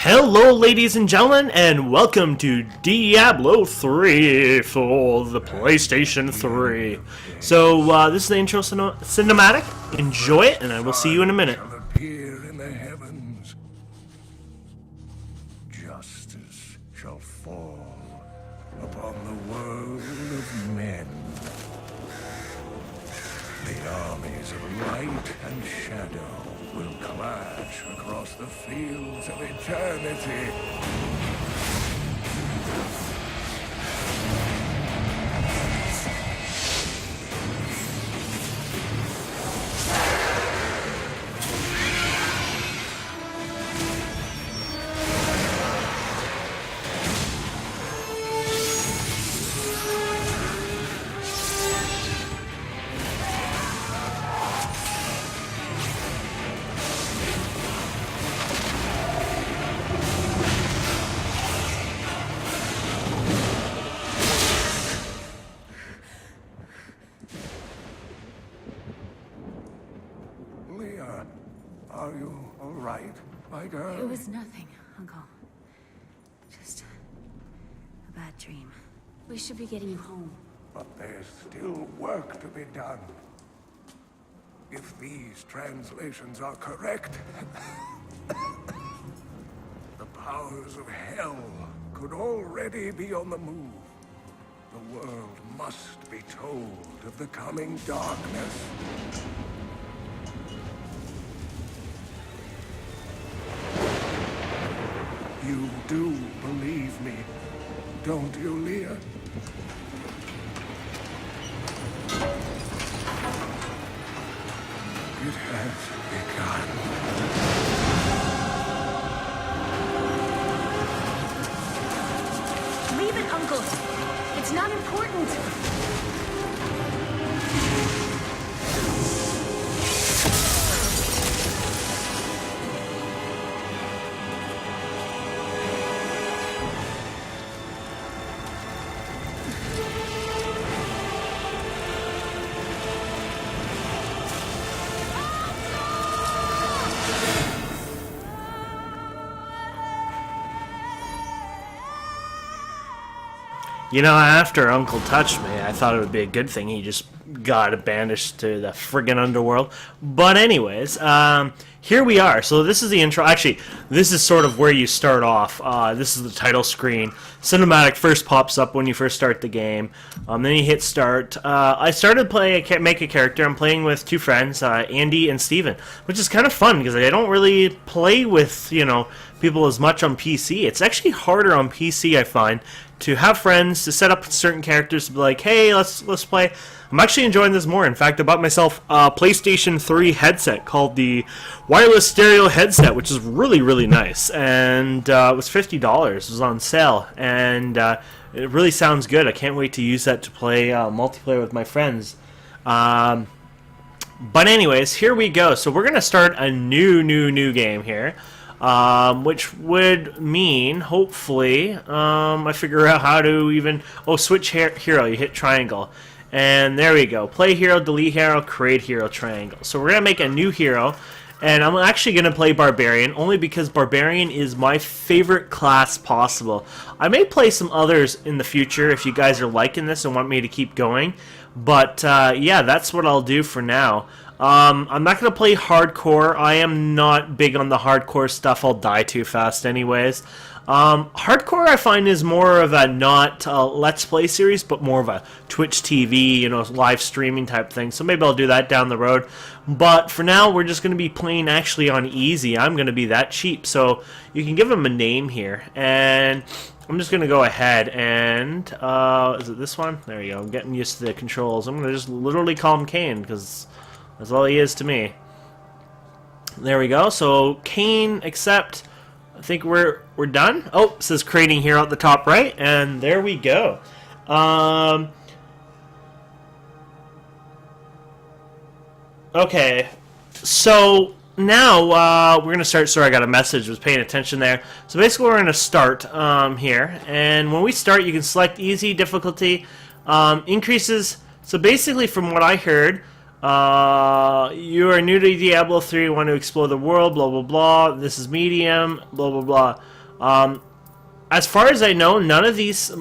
Hello, ladies and gentlemen, and welcome to Diablo 3 for the PlayStation 3. So, this is the intro cinematic. Enjoy it, and I will see you in a minute. Shall appear in the heavens. Justice shall fall upon the world of men. The armies of light and shadow will clash across the fields of eternity. Leah, are you all right, my girl? It was nothing, Uncle. Just a bad dream. We should be getting you home. But there's still work to be done. If these translations are correct, the powers of hell could already be on the move. The world must be told of the coming darkness. You do believe me, don't you, Leah? It has begun. Leave it, Uncle! It's not important! You know, after Uncle touched me, I thought it would be a good thing he just got banished to the friggin' underworld. But anyways, here we are. So this is the intro. Actually, this is sort of where you start off. This is the title screen. Cinematic first pops up when you first start the game. Then you hit start. I started make a character. I'm playing with two friends, Andy and Steven, which is kind of fun because I don't really play with, people as much on PC. It's actually harder on PC, I find, to have friends, to set up certain characters, to be like, hey, let's play. I'm actually enjoying this more. In fact, I bought myself a PlayStation 3 headset called the Wireless Stereo Headset, which is really, really nice. And it was $50. It was on sale. And it really sounds good. I can't wait to use that to play multiplayer with my friends. But anyways, here we go. So we're going to start a new game here. Which would mean, hopefully, I figure out how to even... Oh, switch hero. You hit triangle. And there we go. Play hero, delete hero, create hero, triangle. So we're going to make a new hero. And I'm actually going to play Barbarian, only because Barbarian is my favorite class possible. I may play some others in the future if you guys are liking this and want me to keep going. But, yeah, that's what I'll do for now. I'm not going to play hardcore. I am not big on the hardcore stuff. I'll die too fast anyways. Hardcore I find is more of a not Let's Play series, but more of a Twitch TV, live streaming type thing. So maybe I'll do that down the road. But for now, we're just going to be playing actually on easy. I'm going to be that cheap. So you can give him a name here. And I'm just going to go ahead and, is it this one? There you go. I'm getting used to the controls. I'm going to just literally call him Kane because... that's all he is to me. There we go. So Kane, accept. I think we're done. Oh, it says creating hero at the top right, and there we go. Okay, so now we're gonna start. Sorry, I got a message. Was paying attention there. So basically, we're gonna start here, and when we start, you can select easy difficulty, increases. So basically, from what I heard. You are new to Diablo 3, want to explore the world, blah, blah, blah. This is medium, blah, blah, blah. As far as I know, none of these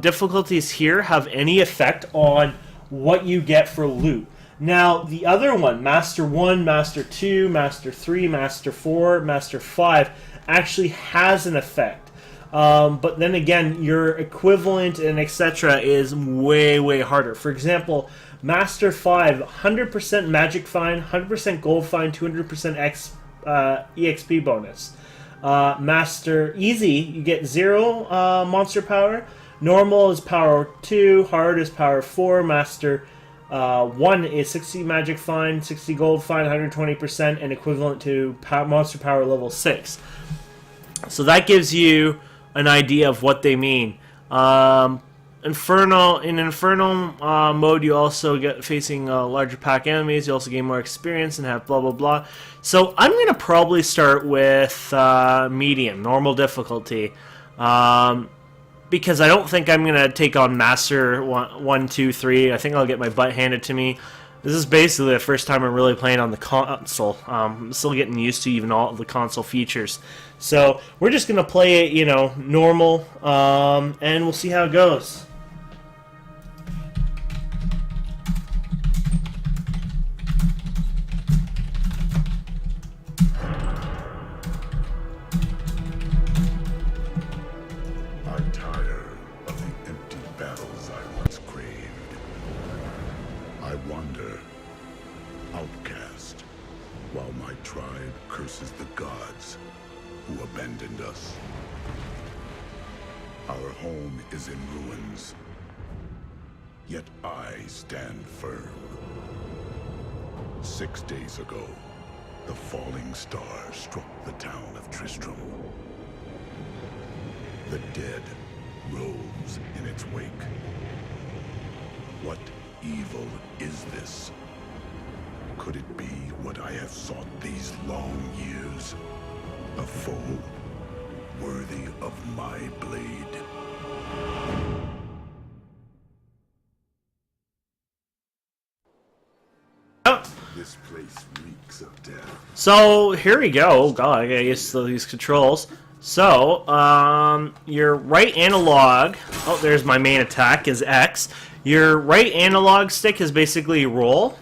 difficulties here have any effect on what you get for loot. Now, the other one, Master 1, Master 2, Master 3, Master 4, Master 5, actually has an effect. But then again, your equivalent and etc. is way, way harder. For example, Master 5, 100% Magic Find, 100% Gold Find, 200% EXP bonus. Master Easy, you get 0 monster power. Normal is power 2, hard is power 4. Master 1 is 60 Magic Find, 60 Gold Find, 120%, and equivalent to monster power level 6. So that gives you an idea of what they mean. Infernal mode, you also get facing larger pack enemies. You also gain more experience and have blah blah blah. So I'm gonna probably start with medium, normal difficulty, because I don't think I'm gonna take on Master 1, 2, 3. I think I'll get my butt handed to me. This is basically the first time I'm really playing on the console. I'm still getting used to even all of the console features. So we're just going to play it, you know, normal, and we'll see how it goes. I tire of the empty battles I once craved. I wander, outcast, while my tribe curses the gods who abandoned us. Our home is in ruins, yet I stand firm. 6 days ago, the falling star struck the town of Tristram. The dead rose in its wake. What evil is this? Could it be what I have sought these long years? A foe worthy of my blade. Oh. This place reeks of death. So here we go. Oh god, I gotta use these controls. So, your right analog, oh, there's my main attack, is X. Your right analog stick is basically roll,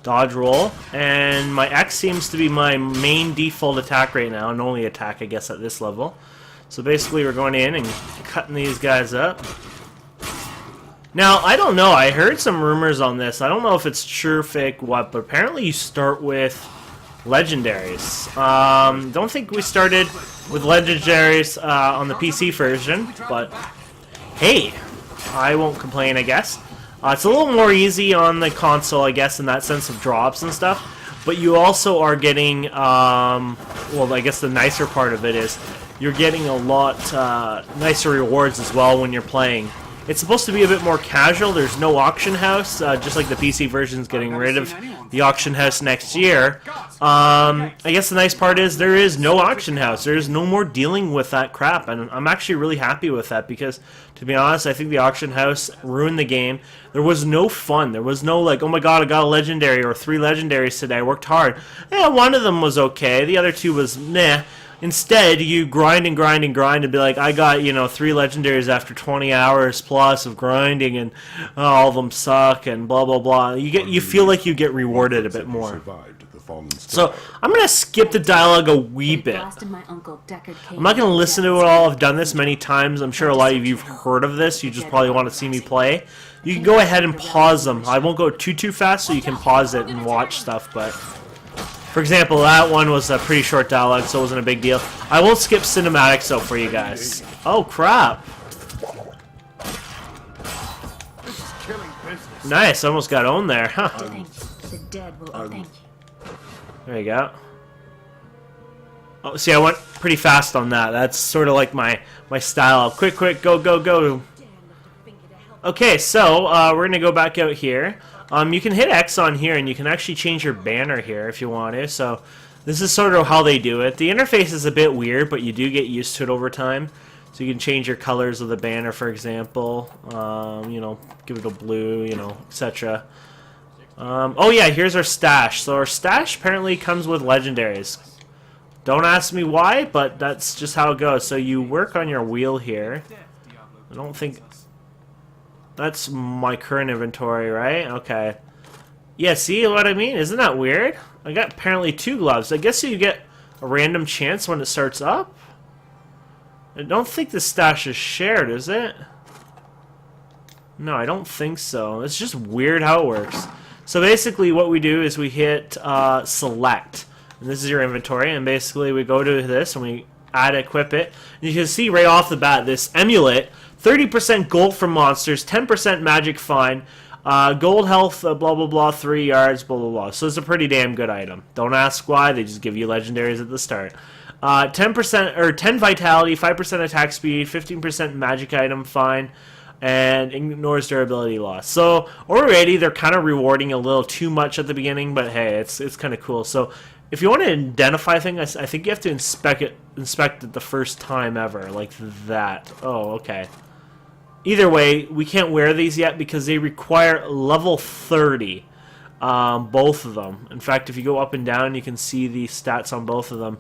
dodge roll, and my X seems to be my main default attack right now, and only attack, I guess, at this level. So basically we're going in and cutting these guys up. Now, I don't know, I heard some rumors on this. I don't know if it's true, fake, what, but apparently you start with legendaries. Don't think we started with legendaries on the PC version, but hey, I won't complain, I guess. It's a little more easy on the console, I guess, in that sense of drops and stuff, but you also are getting, well, I guess the nicer part of it is you're getting a lot nicer rewards as well when you're playing. It's supposed to be a bit more casual. There's no auction house, just like the PC version's getting rid of the auction house next year. I guess the nice part is there is no auction house. There's no more dealing with that crap, and I'm actually really happy with that because, to be honest, I think the auction house ruined the game. There was no fun. There was no like, oh my god, I got a legendary or 3 legendaries today. I worked hard. Yeah, one of them was okay. The other 2 was meh. Instead, you grind and grind and grind and be like, I got, you know, 3 legendaries after 20 hours plus of grinding, and all of them suck and blah blah blah. You feel like you get rewarded a bit more. So I'm gonna skip the dialogue a wee bit. I'm not gonna listen to it all. I've done this many times. I'm sure a lot of you've heard of this. You just probably want to see me play. You can go ahead and pause them. I won't go too fast, so you can pause it and watch stuff, but. For example, that one was a pretty short dialogue, so it wasn't a big deal. I won't skip cinematics, though, for you guys. Oh, crap. Nice, almost got owned there, huh? The dead will thank you. There you go. Oh, see, I went pretty fast on that. That's sort of like my style. Quick, go. Okay, so we're going to go back out here. You can hit X on here, and you can actually change your banner here if you want to. So this is sort of how they do it. The interface is a bit weird, but you do get used to it over time. So you can change your colors of the banner, for example. You know, give it a blue, you know, etc. Oh yeah, here's our stash. So our stash apparently comes with legendaries. Don't ask me why, but that's just how it goes. So you work on your wheel here. I don't think... That's my current inventory, right? Okay. Yeah, see what I mean? Isn't that weird? I got apparently 2 gloves. I guess you get a random chance when it starts up? I don't think the stash is shared, is it? No, I don't think so. It's just weird how it works. So basically what we do is we hit select. And this is your inventory. And basically we go to this and we add equip it. And you can see right off the bat this amulet. 30% gold from monsters. 10% magic fine. Gold health, blah blah blah, 3 yards, blah blah blah. So it's a pretty damn good item. Don't ask why, they just give you legendaries at the start. 10% or 10 vitality, 5% attack speed, 15% magic item fine, and ignores durability loss. So already they're kind of rewarding a little too much at the beginning, but hey, it's kind of cool. So if you want to identify things, I think you have to inspect it the first time ever, like that. Oh, okay. Either way, we can't wear these yet because they require level 30, both of them. In fact, if you go up and down, you can see the stats on both of them.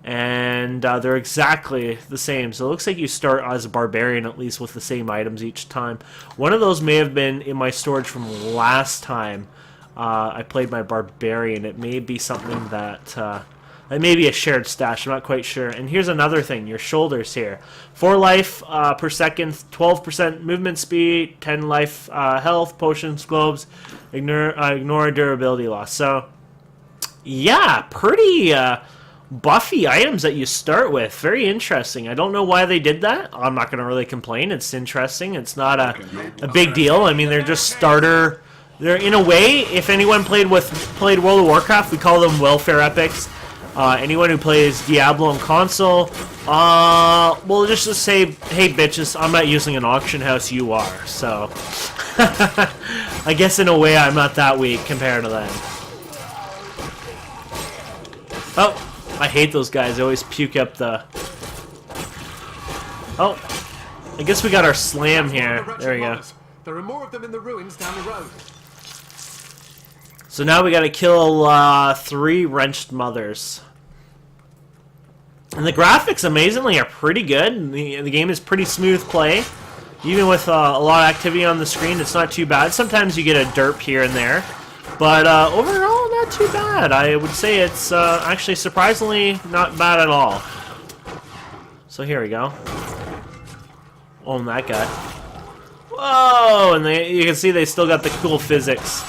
And they're exactly the same. So it looks like you start as a barbarian, at least with the same items each time. One of those may have been in my storage from last time I played my barbarian. It may be something that... it may be a shared stash, I'm not quite sure. And here's another thing, your shoulders here. 4 life per second, 12% movement speed, 10 life health, potions, globes, ignore durability loss. So, yeah, pretty buffy items that you start with. Very interesting. I don't know why they did that. I'm not going to really complain. It's interesting. It's not a big deal. I mean, they're just starter... They're, in a way, if anyone played World of Warcraft, we call them welfare epics. Anyone who plays Diablo on console, we'll just say, hey bitches, I'm not using an auction house, you are. So, I guess in a way I'm not that weak compared to them. Oh, I hate those guys. They always puke up the... Oh, I guess we got our slam here. There we go. There are more of them in the ruins down the road. So now we gotta kill 3 wrenched mothers. And the graphics, amazingly, are pretty good. The game is pretty smooth play. Even with a lot of activity on the screen, it's not too bad. Sometimes you get a derp here and there. But overall, not too bad. I would say it's actually surprisingly not bad at all. So here we go. Own that guy. Whoa! And you can see they still got the cool physics.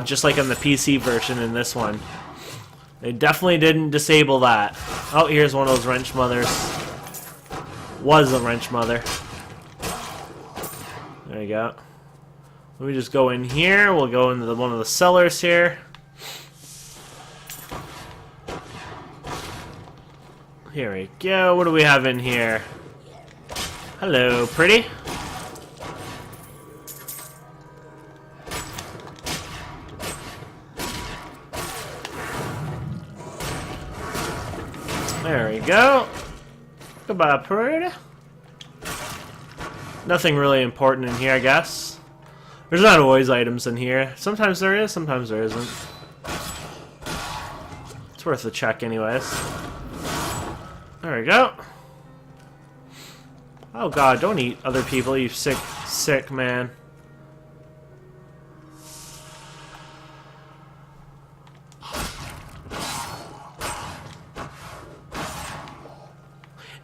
Just like on the PC version in this one. They definitely didn't disable that. Oh, here's one of those wrench mothers. Was a wrench mother. There you go. Let me just go in here. We'll go into one of the cellars here. Here we go. What do we have in here? Hello, pretty. There we go. Goodbye, pretty. Nothing really important in here, I guess. There's not always items in here. Sometimes there is, sometimes there isn't. It's worth a check anyways. There we go. Oh god, don't eat other people, you sick man.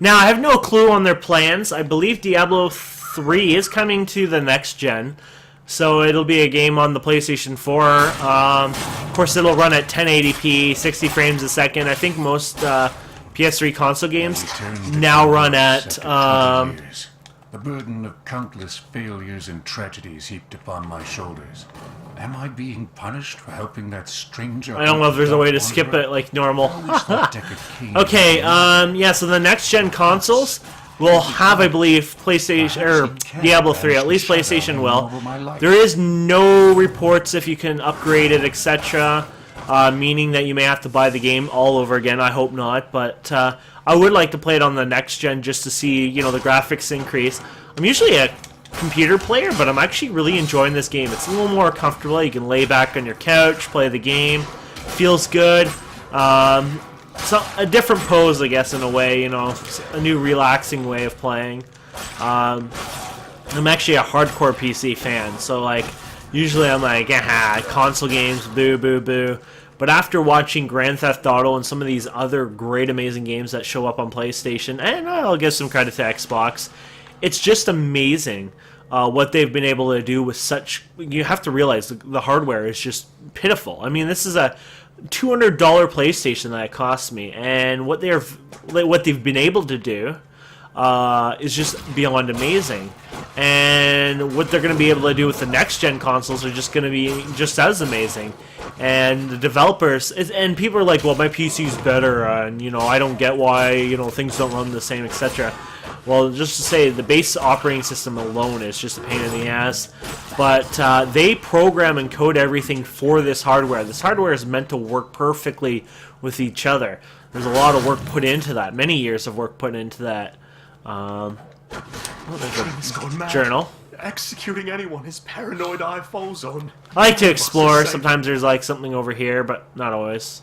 Now, I have no clue on their plans. I believe Diablo 3 is coming to the next gen. So it'll be a game on the PlayStation 4. Of course, it'll run at 1080p, 60 frames a second. I think most PS3 console games now run at... The burden of countless failures and tragedies heaped upon my shoulders. Am I being punished for helping that stranger? I don't know if there's a way to skip it like normal. Okay, yeah, so the next gen consoles will have, I believe, PlayStation, or Diablo 3, at least PlayStation will. There is no reports if you can upgrade it, etc., meaning that you may have to buy the game all over again. I hope not, but I would like to play it on the next gen just to see, you know, the graphics increase. I'm usually a computer player, but I'm actually really enjoying this game. It's a little more comfortable. You can lay back on your couch, play the game. Feels good. So a different pose, I guess, in a way, you know, a new relaxing way of playing. I'm actually a hardcore PC fan, so like usually I'm like, console games, boo, boo, boo. But after watching Grand Theft Auto and some of these other great, amazing games that show up on PlayStation, and I'll give some credit to Xbox, it's just amazing what they've been able to do with such... You have to realize the hardware is just pitiful. I mean, this is a $200 PlayStation that it cost me, and what they've been able to do is just beyond amazing. And what they're going to be able to do with the next-gen consoles are just going to be just as amazing. And the developers, and people are like, well, my PC's better, and, you know, I don't get why, you know, things don't run the same, etc. Well, just to say, the base operating system alone is just a pain in the ass. But they program and code everything for this hardware. This hardware is meant to work perfectly with each other. There's a lot of work put into that, many years of work put into that. There's a journal. Executing anyone his paranoid eye falls on. I like to explore. Sometimes there's like something over here, but not always.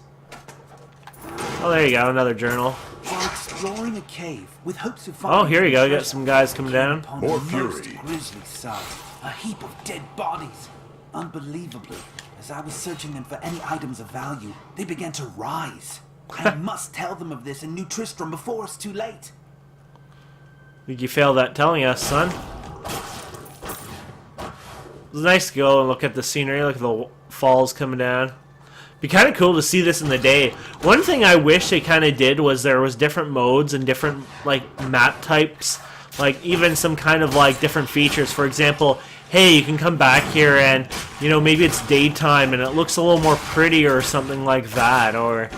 Oh, there you go, another journal. While exploring a cave with hopes of Oh, here you go. You got some guys coming down. More most fury. grisly sight, a heap of dead bodies. Unbelievably, as I was searching them for any items of value, they began to rise. I must tell them of this in New Tristram before it's too late. You failed at telling us, son. It was nice to go and look at the scenery, look at the falls coming down. Be kind of cool to see this in the day. One thing I wish they kind of did was there was different modes and different like map types, like even some kind of like different features. For example, hey, you can come back here and, you know, maybe it's daytime and it looks a little more pretty or something like that, or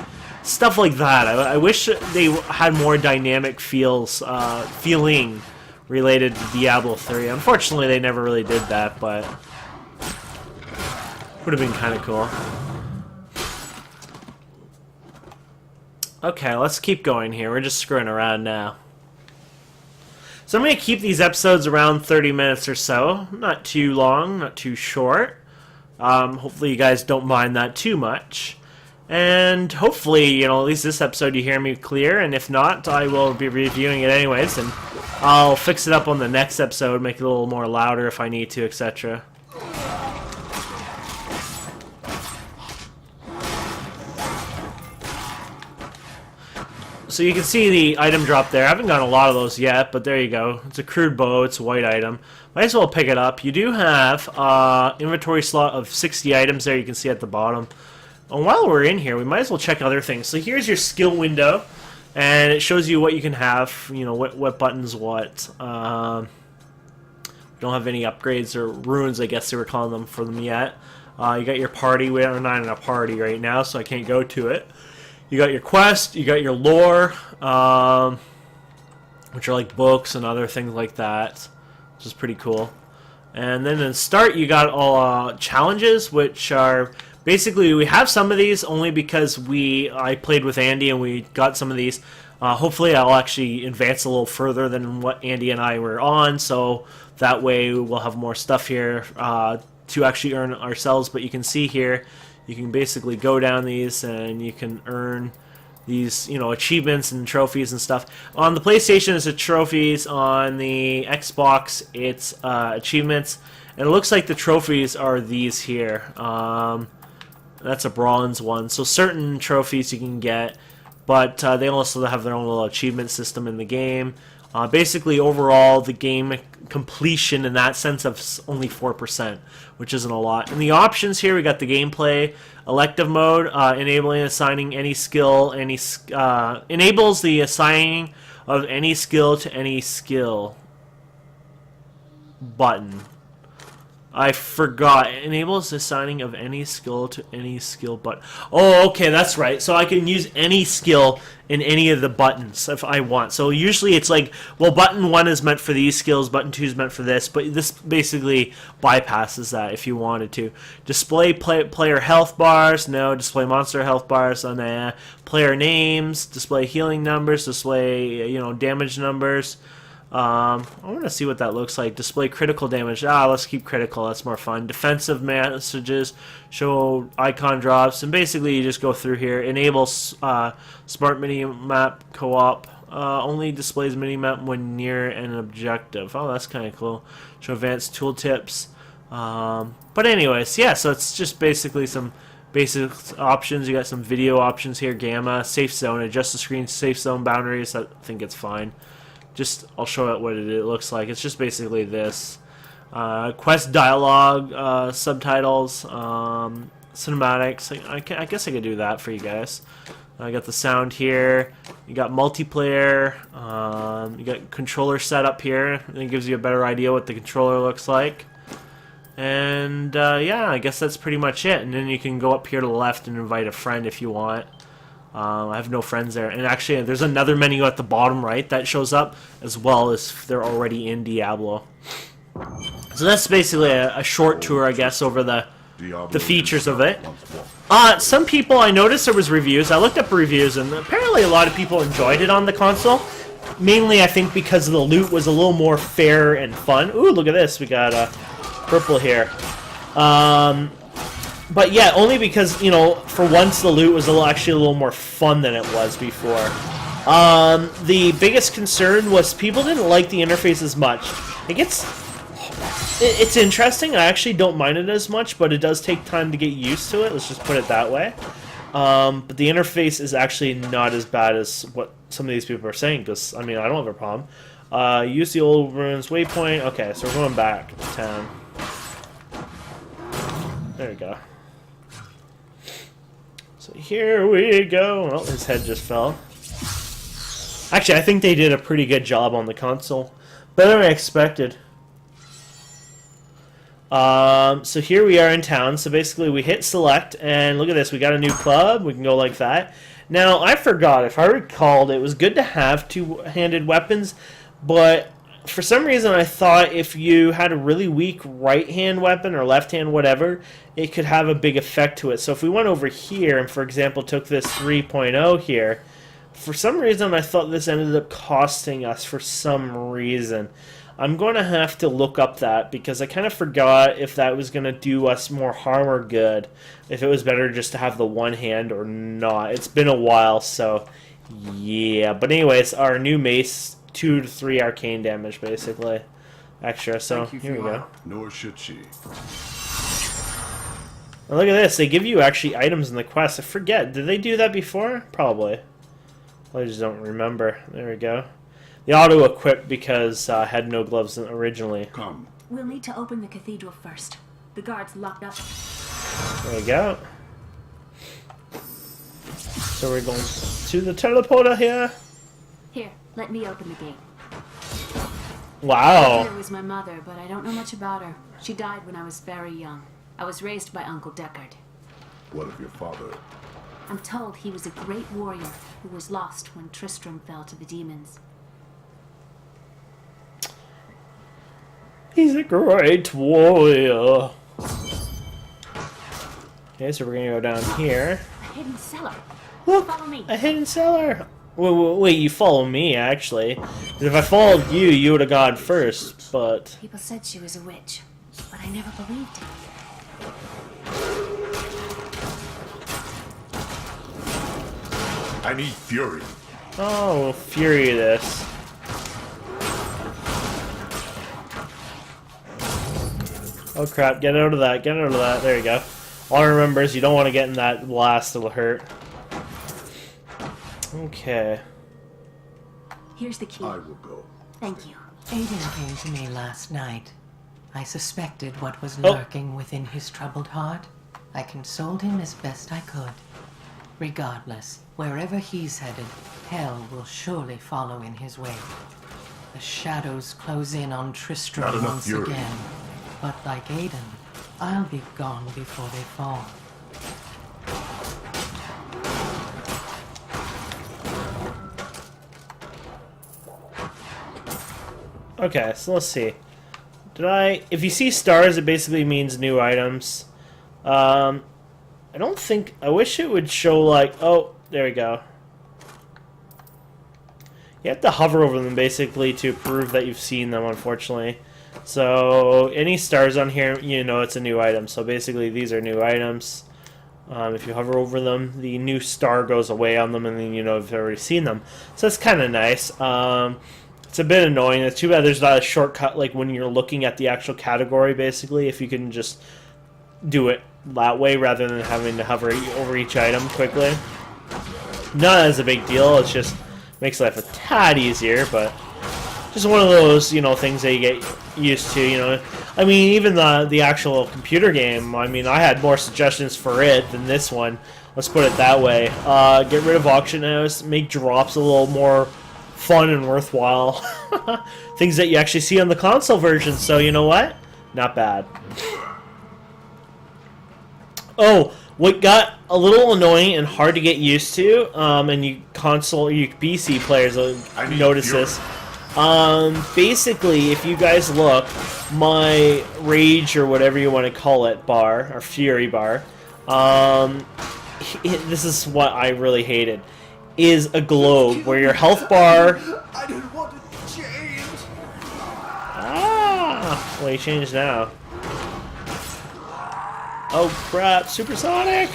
stuff like that. I wish they had more dynamic feeling related to Diablo 3. Unfortunately, they never really did that, but would have been kind of cool. Okay, let's keep going here. We're just screwing around now. So I'm going to keep these episodes around 30 minutes or so. Not too long, not too short. Hopefully you guys don't mind that too much. And hopefully, you know, at least this episode you hear me clear, and if not, I will be reviewing it anyways, and I'll fix it up on the next episode, make it a little more louder if I need to, etc. So you can see the item drop there. I haven't gotten a lot of those yet, but there you go. It's a crude bow, it's a white item. Might as well pick it up. You do have inventory slot of 60 items there, you can see at the bottom. And while we're in here, we might as well check other things. So here's your skill window, and it shows you what you can have, you know, what buttons what. We don't have any upgrades or runes, I guess they were calling them, for them yet. You got your party. We're not in a party right now, so I can't go to it. You got your quest, you got your lore, which are like books and other things like that, which is pretty cool. And then in start, you got all challenges, which are basically, we have some of these only because I played with Andy and we got some of these. Hopefully I'll actually advance a little further than what Andy and I were on, so that way we'll have more stuff here to actually earn ourselves. But you can see here, you can basically go down these and you can earn these, you know, achievements and trophies and stuff. On the PlayStation, it's trophies. On the Xbox, it's achievements. And it looks like the trophies are these here. That's a bronze one. So certain trophies you can get, but they also have their own little achievement system in the game. Basically, overall, the game completion in that sense of only 4%, which isn't a lot. In the options here, we got the gameplay, elective mode, enabling assigning any skill, enables the assigning of any skill to any skill button. I forgot. It enables the assigning of any skill to any skill button. Oh, okay, that's right. So I can use any skill in any of the buttons if I want. So usually it's like, well, button 1 is meant for these skills, button 2 is meant for this, but this basically bypasses that if you wanted to. Display player health bars, no. Display monster health bars, nah. Player names, display healing numbers, display, you know, damage numbers. I want to see what that looks like. Display critical damage. Let's keep critical. That's more fun. Defensive messages. Show icon drops. And basically, you just go through here. Enable smart mini-map co-op. Only displays mini-map when near an objective. Oh, that's kind of cool. Show advanced tooltips. But anyways, yeah, so it's just basically some basic options. You got some video options here. Gamma. Safe zone. Adjust the screen safe zone boundaries. I think it's fine. I'll show it what it looks like. It's just basically this. Quest dialogue, subtitles, cinematics. I guess I could do that for you guys. I got the sound here. You got multiplayer. You got controller setup here. It gives you a better idea what the controller looks like. And yeah, I guess that's pretty much it. And then you can go up here to the left and invite a friend if you want. I have no friends there. And actually, there's another menu at the bottom right that shows up, as well as if they're already in Diablo. So that's basically a short tour, I guess, over the features of it. Some people, I noticed there was reviews. I looked up reviews, and apparently a lot of people enjoyed it on the console. Mainly, I think, because the loot was a little more fair and fun. Ooh, look at this. We got purple here. But yeah, only because, you know, for once the loot was actually a little more fun than it was before. The biggest concern was people didn't like the interface as much. It's interesting. I actually don't mind it as much, but it does take time to get used to it. Let's just put it that way. But the interface is actually not as bad as what some of these people are saying, because, I mean, I don't have a problem. Use the old ruins waypoint. Okay, so we're going back to town. There we go. So here we go. Oh, his head just fell. Actually, I think they did a pretty good job on the console. Better than I expected. So here we are in town. So basically we hit select, and look at this. We got a new club. We can go like that. Now, I forgot. If I recalled, it was good to have two-handed weapons, but for some reason I thought if you had a really weak right-hand weapon or left-hand whatever, it could have a big effect to it. So if we went over here and, for example, took this 3.0 here, for some reason I thought this ended up costing us for some reason. I'm going to have to look up that, because I kind of forgot if that was going to do us more harm or good, if it was better just to have the one hand or not. It's been a while, so yeah. But anyways, our new mace, 2 to 3 arcane damage, basically. Extra, so here we go. Nor should she. And look at this, they give you actually items in the quest. I forget, did they do that before? Probably. I just don't remember. There we go. The auto-equip because I had no gloves originally. Come. We'll need to open the cathedral first. The guard's locked up. There we go. So we're going to the teleporter here. Here, let me open the gate. Wow. Here was my mother, but I don't know much about her. She died when I was very young. I was raised by Uncle Deckard. What of your father? I'm told he was a great warrior who was lost when Tristram fell to the demons. He's a great warrior. Okay, so we're gonna go down here. A hidden cellar. Look, Follow me. a hidden cellar. Wait, you follow me, actually. 'Cause if I followed you, you would have gone first, but... People said she was a witch, but I never believed it. I need fury. Oh, fury this. Oh crap, get out of that, get out of that. There you go. All I remember is you don't want to get in that blast, it'll hurt. Okay. Here's the key. I will go. Thank you. Aiden came to me last night. I suspected what was lurking within his troubled heart. I consoled him as best I could. Regardless, wherever he's headed, hell will surely follow in his wake. The shadows close in on Not Tristram enough once fury. again. But like Aiden, I'll be gone before they fall. Okay, so let's see. If you see stars, it basically means new items. I don't think... I wish it would show like... Oh, there we go. You have to hover over them basically to prove that you've seen them, unfortunately. So any stars on here, you know it's a new item. So basically these are new items. If you hover over them, the new star goes away on them, and then you know you've already seen them. So that's kind of nice. It's a bit annoying. It's too bad there's not a shortcut like when you're looking at the actual category, basically, if you can just do it that way rather than having to hover over each item quickly. Not as a big deal, it just makes life a tad easier, but just one of those, you know, things that you get used to, you know. I mean, even the actual computer game, I mean, I had more suggestions for it than this one. Let's put it that way. Get rid of auction house, make drops a little more fun and worthwhile. Things that you actually see on the console version, so you know what? Not bad. Oh, what got a little annoying and hard to get used to, and you PC players will notice this. Basically, if you guys look, my rage or whatever you want to call it bar, or fury bar, this is what I really hated, is a globe where your health bar... I don't want to change. Ah! Well, you changed now. Oh crap, supersonic!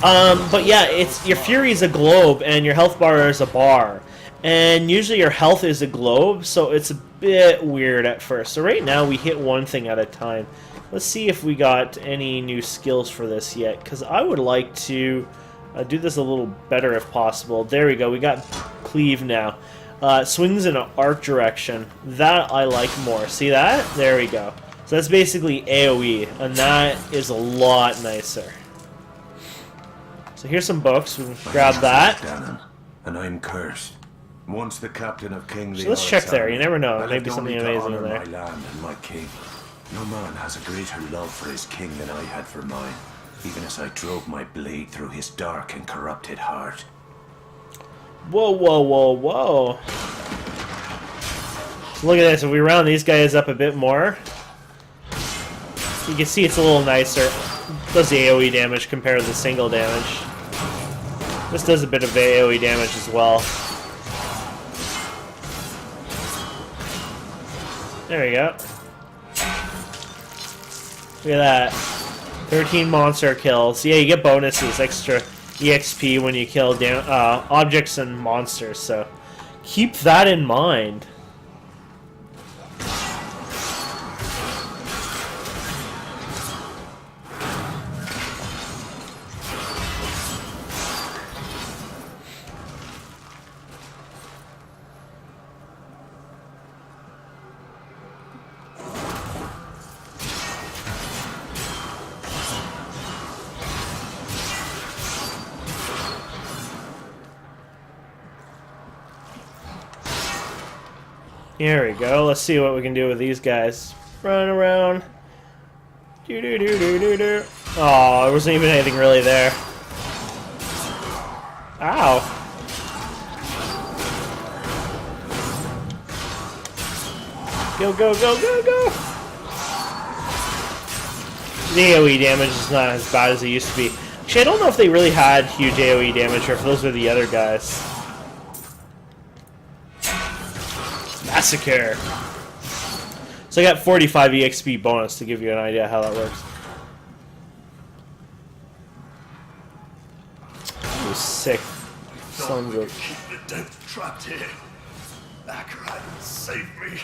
But yeah, it's your fury is a globe and your health bar is a bar. And usually your health is a globe, so it's a bit weird at first. So right now we hit one thing at a time. Let's see if we got any new skills for this yet, because I would like to do this a little better if possible. There we go, we got cleave now. Swings in an arc direction. That I like more. See that? There we go. So that's basically AoE, and that is a lot nicer. So here's some books. We can grab that. And I'm cursed. Once the captain of King So let's check there. You never know. There may be something amazing in there. My land and my king. No man has a greater love for his king than I had for mine, even as I drove my blade through his dark and corrupted heart. Whoa, whoa, whoa, whoa. So look at this. If we round these guys up a bit more, you can see it's a little nicer. It does the AoE damage compared to the single damage. This does a bit of AoE damage as well. There we go. Look at that. 13 monster kills. Yeah, you get bonuses, extra EXP when you kill objects and monsters, so keep that in mind. Here we go. Let's see what we can do with these guys. Run around. Do do do do do do. Oh, there wasn't even anything really there. Ow. Go go go go go. The AoE damage is not as bad as it used to be. Actually, I don't know if they really had huge AoE damage or if those are the other guys. Massacre. So I got 45 EXP bonus to give you an idea how that works. You sick sons of... Keep the dead trapped here. Akrat, save me.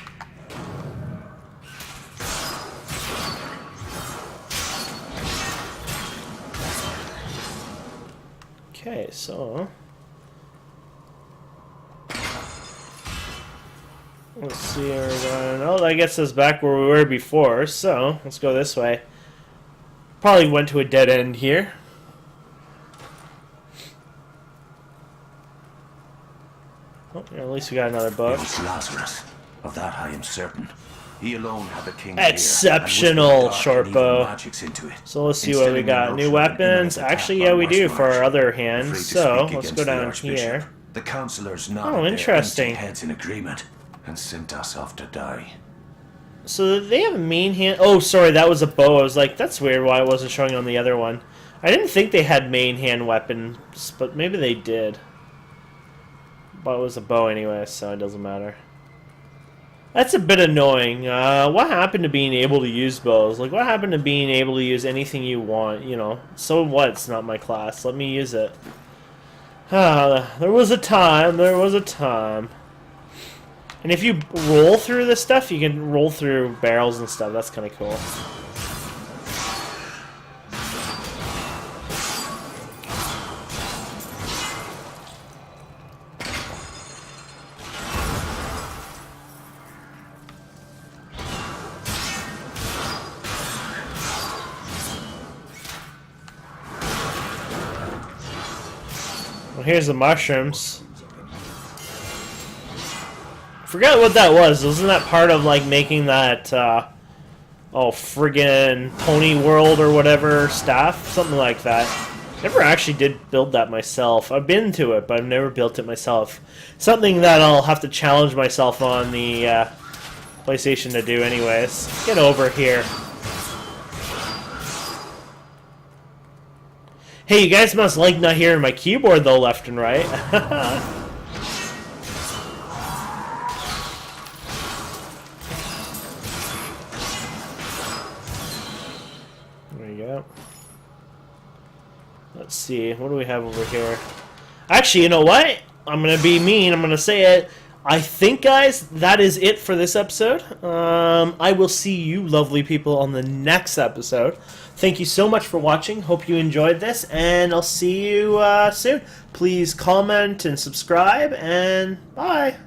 Okay, so... let's see where we're going. Oh, that gets us back where we were before, so let's go this way. Probably went to a dead end here. Oh, at least we got another book. It was Lazarus. Of that I am certain. He alone had the king. Exceptional short bow. So let's see what we got. New weapons. Actually, yeah, we do for our other hand. So let's go down here. The councillors oh, interesting. Heads in agreement and sent us off to die. So they have a main hand. Oh, sorry, that was a bow. I was like, that's weird why it wasn't showing on the other one. I didn't think they had main hand weapons, but maybe they did. But it was a bow anyway, so it doesn't matter. That's a bit annoying. What happened to being able to use bows? Like, what happened to being able to use anything you want, you know? So what? It's not my class. Let me use it. There was a time. There was a time. And if you roll through this stuff, you can roll through barrels and stuff. That's kind of cool. Well, here's the mushrooms. Forgot what that was. Wasn't that part of like making that oh friggin' Pony World or whatever staff? Something like that. Never actually did build that myself. I've been to it, but I've never built it myself. Something that I'll have to challenge myself on the PlayStation to do anyways. Get over here. Hey, you guys must like not hearing my keyboard though left and right. There you go. Let's see, what do we have over here? Actually, you know what? I'm gonna be mean, I'm gonna say it. I think, guys, that is it for this episode. I will see you lovely people on the next episode. Thank you so much for watching. Hope you enjoyed this, and I'll see you soon. Please comment and subscribe, and bye.